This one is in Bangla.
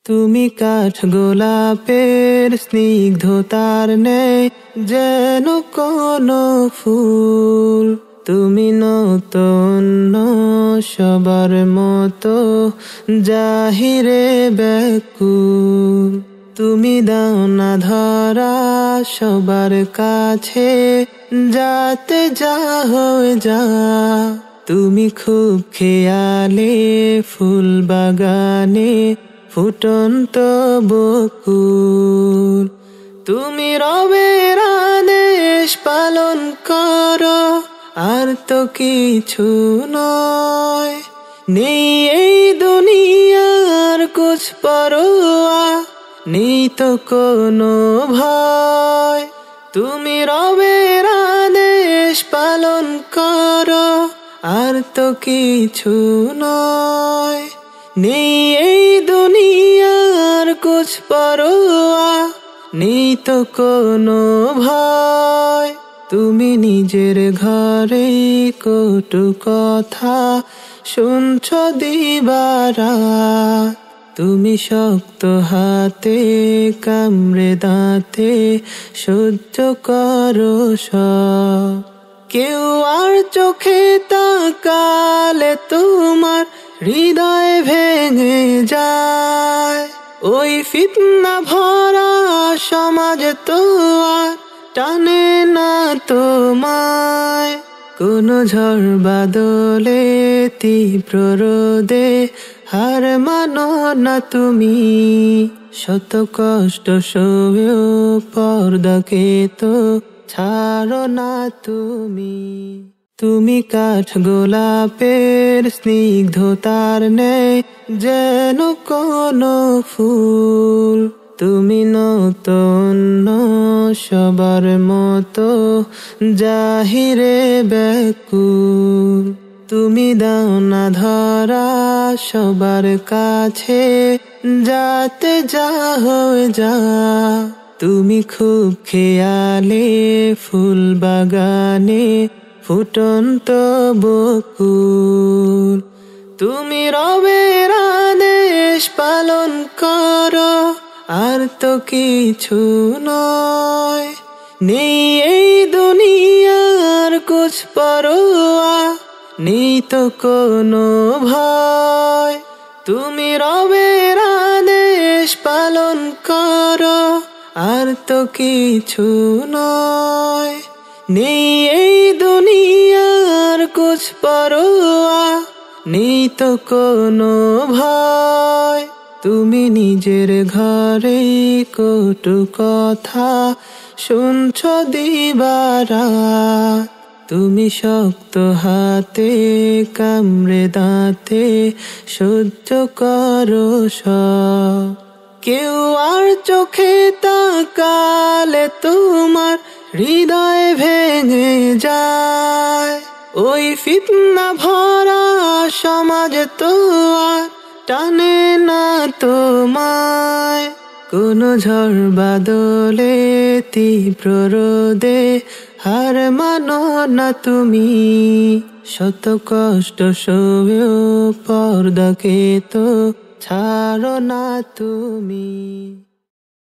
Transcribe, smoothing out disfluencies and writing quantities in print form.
তুমি কাঠ গোলাপের স্নিগ্ধতার নেই যেন কোনো ফুল। তুমি নতুন সবার মতো জাহিরে ব্যাকুল। তুমি দাও না ধরা সবার কাছে যাতে যা হয়ে যা। তুমি খুব খেয়ালে ফুল বাগানে ফুটন্ত বকুল। তুমি রবের আদেশ পালন করো আর তো কিছু নয়। নেই এই দুনিয়ার কুছ পরোয়া, নেই তো কোনো ভয়। তুমি রবের আদেশ পালন করো আর তো কিছু নয়। নেই এই দুনিয়ার কুছ পরোয়া, নেই তো কোনো ভয়। তুমি নিজের ঘরে কটু কথা শুনছ দিবারাত। তুমি শক্ত হাতে কামড়ে দাঁতে সহ্য করো সব। কেউ আর চোখে তাকালে তোমার হৃদয় ভেঙে যায়। ওই ফিতনা ভরা সমাজ তো আর টানে না তোমায়। কোনো ঝড় বাদলে তীব্র রোদে হার মানো না তুমি। শত কষ্ট সয়েও পর্দাকে তো ছাড়ো না তুমি। তুমি কাঠ গোলাপের স্নিগ্ধতার নেই যেন কোনো ফুল। তুমি নতুন সবার মতো জাহিরে ব্যাকুল। তুমি দাও না ধরা সবার কাছে যাতে যা হয়ে যা। তুমি খুব খেয়ালে ফুল বাগানে ফুটন্ত বকুল। তুমি রবের আদেশ পালন করো আর তো কিছু নয়। নেই এই দুনিয়ার কুছ পরোয়া, নেই তো কোনো ভয়। তুমি রবের আদেশ পালন করো আর তো কিছু নয়। নেই এই দুনিয়ার কুছ পরোয়া, নেই তো কোনো ভয়। তুমি নিজের ঘরে কটু কথা শুনছ দিবারাত। তুমি শক্ত হাতে কামড়ে দাঁতে সহ্য করো সব। কেউ আর চোখে তাকালে তোমার হৃদয় ভেঙে যায়। ওই ফিতনা ভরা সমাজ তো আর টানে না তোমায়। কোনো ঝড় বাদলে তীব্র রোদে হার মানো না তুমি। শত কষ্ট সয়েও পর্দাকে তো ছাড়ো না তুমি।